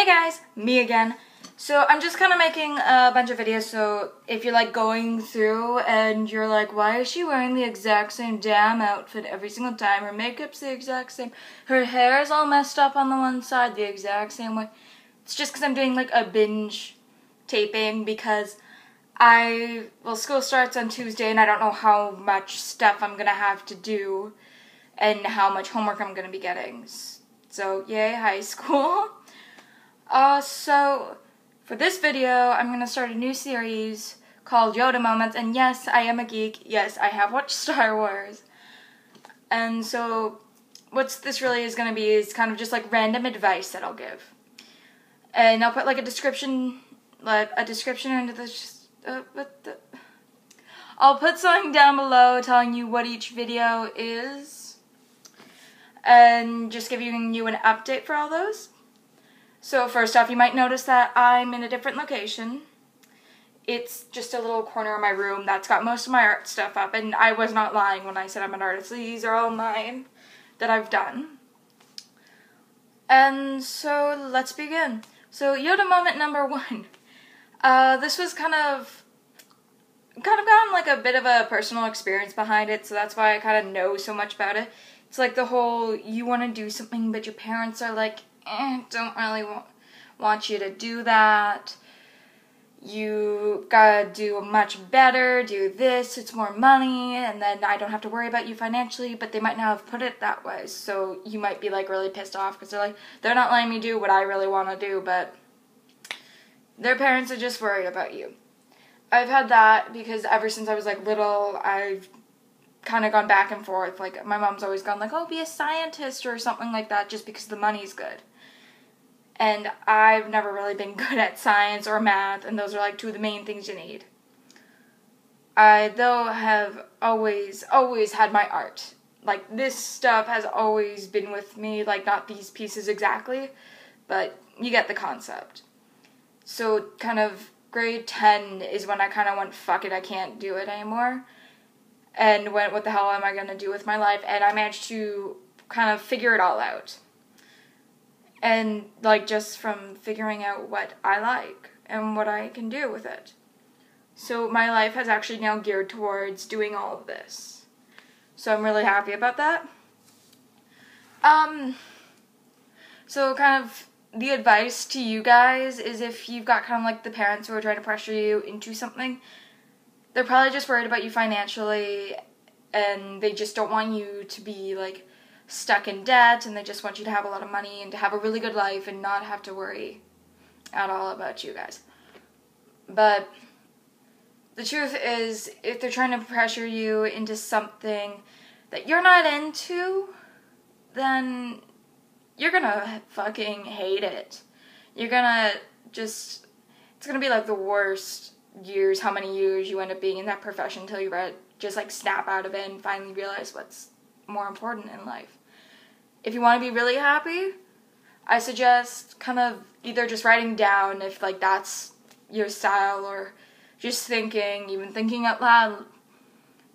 Hey guys, me again. So I'm just kind of making a bunch of videos, so if you're like going through and you're like, why is she wearing the exact same damn outfit every single time? Her makeup's the exact same. Her hair is all messed up on the one side the exact same way. It's just because I'm doing like a binge taping because school starts on Tuesday and I don't know how much stuff I'm going to have to do and how much homework I'm going to be getting. So yay, high school. So for this video, I'm going to start a new series called Yoda Moments, and yes, I am a geek. Yes, I have watched Star Wars. And so what this really is going to be is kind of just like random advice that I'll give. And I'll put like a description into this. I'll put something down below telling you what each video is, and just giving you an update for all those. So first off, you might notice that I'm in a different location. It's just a little corner of my room that's got most of my art stuff up, and I was not lying when I said I'm an artist. These are all mine that I've done. And so let's begin. So Yoda moment number 1. This was kind of gotten like a bit of a personal experience behind it, so that's why I kind of know so much about it. It's like the whole, you want to do something, but your parents are like, don't really want you to do that. You gotta do much better, do this, it's more money, and then I don't have to worry about you financially, but they might not have put it that way, so you might be like really pissed off because they're not letting me do what I really want to do, but their parents are just worried about you. I've had that because ever since I was like little, I've kind of gone back and forth. Like my mom's always gone like, oh, be a scientist or something like that just because the money's good. And I've never really been good at science or math, and those are like two of the main things you need. I, though, have always had my art. Like, this stuff has always been with me, like, not these pieces exactly, but you get the concept. So, kind of, grade 10 is when I kind of went, fuck it, I can't do it anymore, and went, what the hell am I going to do with my life? And I managed to kind of figure it all out. And, like, just from figuring out what I like and what I can do with it. So my life has actually now geared towards doing all of this. So I'm really happy about that. So kind of the advice to you guys is if you've got kind of like the parents who are trying to pressure you into something, they're probably just worried about you financially, and they just don't want you to be, like, stuck in debt, and they just want you to have a lot of money and to have a really good life and not have to worry at all about you guys. But the truth is, if they're trying to pressure you into something that you're not into, then you're gonna fucking hate it. You're gonna just, it's gonna be like the worst years, how many years you end up being in that profession until you just like snap out of it and finally realize what's more important in life. If you want to be really happy, I suggest kind of either just writing down if like that's your style, or just even thinking out loud,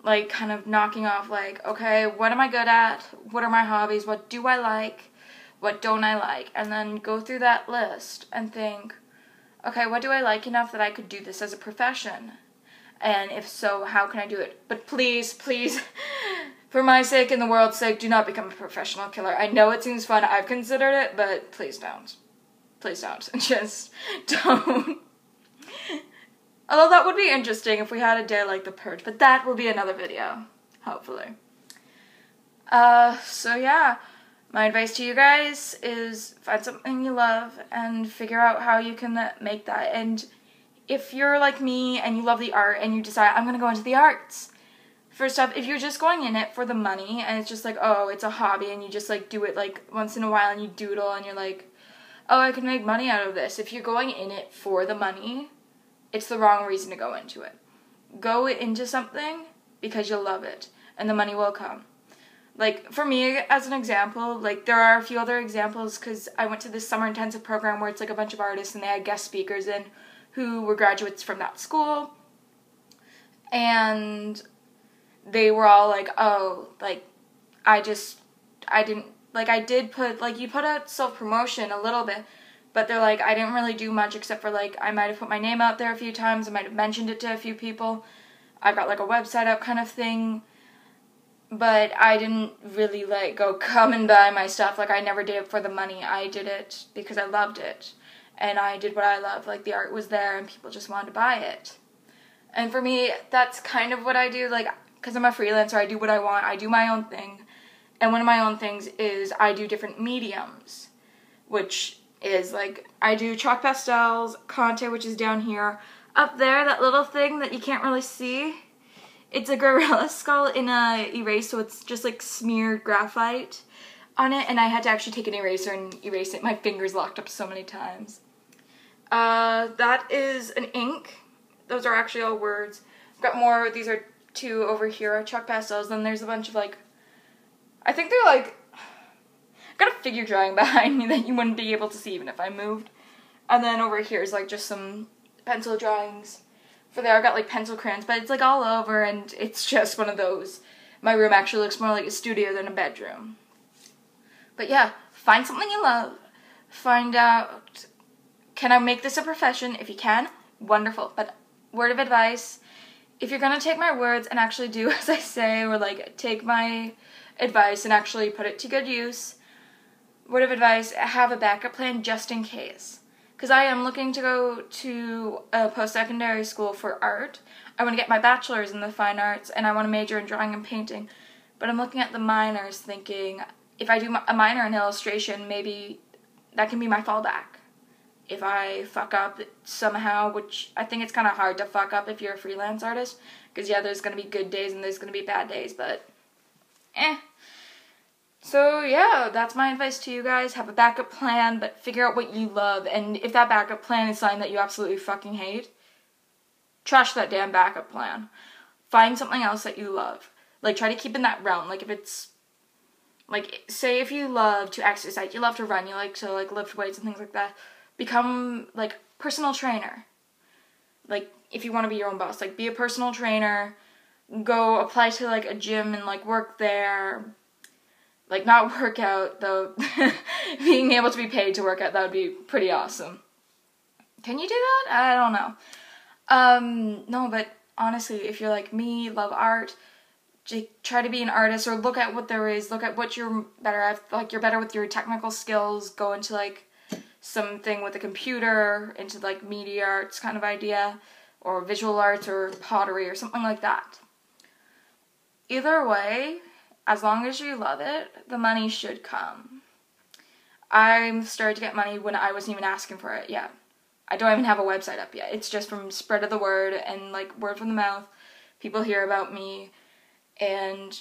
like kind of knocking off like, okay, what am I good at? What are my hobbies? What do I like? What don't I like? And then go through that list and think, okay, what do I like enough that I could do this as a profession? And if so, how can I do it? But please, please, for my sake and the world's sake, do not become a professional killer. I know it seems fun. I've considered it, but please don't. Please don't. Just don't. Although that would be interesting if we had a day like The Purge, but that will be another video, hopefully. So yeah, my advice to you guys is find something you love and figure out how you can make that. And if you're like me and you love the art and you decide, I'm going to go into the arts, first off, if you're just going in it for the money and it's just like, oh, it's a hobby and you just like do it like once in a while and you doodle and you're like, oh, I can make money out of this. If you're going in it for the money, it's the wrong reason to go into it. Go into something because you'll love it and the money will come. Like, for me, as an example, like, there are a few other examples because I went to this summer intensive program where it's like a bunch of artists and they had guest speakers in who were graduates from that school, and they were all like, oh, like, I did put, like, you put out self-promotion a little bit, But they're like, I didn't really do much except for like, I might have put my name out there a few times, I might have mentioned it to a few people. I've got like a website up kind of thing. But I didn't really like go come and buy my stuff. Like I never did it for the money. I did it because I loved it. And I did what I love. Like the art was there and people just wanted to buy it. And for me, that's kind of what I do. Like, because I'm a freelancer, I do what I want. I do my own thing. And one of my own things is I do different mediums. Which is like, I do chalk pastels, Conte, which is down here. Up there, that little thing that you can't really see. It's a gorilla skull in a erase, so it's just like smeared graphite on it, and I had to actually take an eraser and erase it. My fingers locked up so many times. That is an ink. Those are actually all words. I've got more. These are 2 over here, chalk pastels. Then there's a bunch of like, I think they're like, I've got a figure drawing behind me that you wouldn't be able to see even if I moved. And then over here is like just some pencil drawings. For there, I've got like pencil crayons, but it's like all over, and it's just one of those. My room actually looks more like a studio than a bedroom. But yeah, find something you love. Find out, can I make this a profession? If you can, wonderful. But word of advice, if you're gonna take my words and actually do as I say, or like take my advice and actually put it to good use, word of advice, have a backup plan just in case. Because I am looking to go to a post-secondary school for art. I want to get my bachelor's in the fine arts, and I want to major in drawing and painting. But I'm looking at the minors thinking, if I do a minor in illustration, maybe that can be my fallback. If I fuck up somehow, which I think it's kind of hard to fuck up if you're a freelance artist. Because yeah, there's going to be good days and there's going to be bad days, but So yeah, that's my advice to you guys. Have a backup plan, but figure out what you love. And if that backup plan is something that you absolutely fucking hate, trash that damn backup plan. Find something else that you love. Like, try to keep in that realm. Like, if it's, like, say if you love to exercise, you love to run, you like to, like, lift weights and things like that, become, like, personal trainer. Like, if you want to be your own boss, like, be a personal trainer, go apply to, like, a gym and, like, work there. Like, not work out, though. Being able to be paid to work out, that would be pretty awesome. Can you do that? I don't know. No, but honestly, if you're like me, love art, try to be an artist, or look at what there is, look at what you're better at. Like, you're better with your technical skills, go into, like, something with a computer, into, like, media arts kind of idea, or visual arts, or pottery, or something like that. Either way, as long as you love it, the money should come. I started to get money when I wasn't even asking for it yet. I don't even have a website up yet. It's just from spread of the word and, like, word from the mouth. People hear about me. And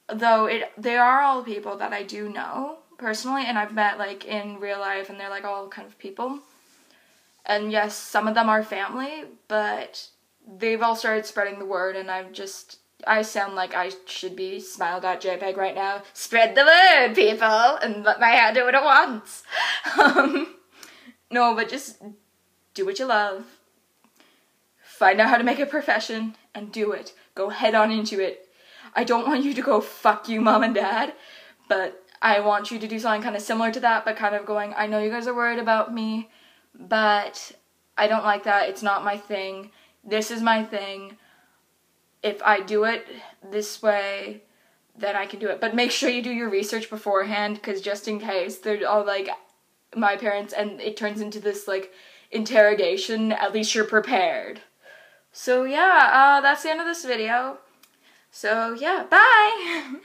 though they are all people that I do know personally, and I've met, like, in real life, and they're, like, all kind of people. And yes, some of them are family, but they've all started spreading the word, and I sound like I should be smiled at JPEG right now. Spread the word, people, and let my hand do what it wants. No, but just do what you love. Find out how to make a profession, and do it. Go head on into it. I don't want you to go, fuck you, mom and dad, but I want you to do something kind of similar to that, but kind of going, I know you guys are worried about me, but I don't like that. It's not my thing. This is my thing. If I do it this way, then I can do it. But make sure you do your research beforehand, because just in case, they're all like, my parents, and it turns into this, like, interrogation, at least you're prepared. So yeah, that's the end of this video. So yeah, bye!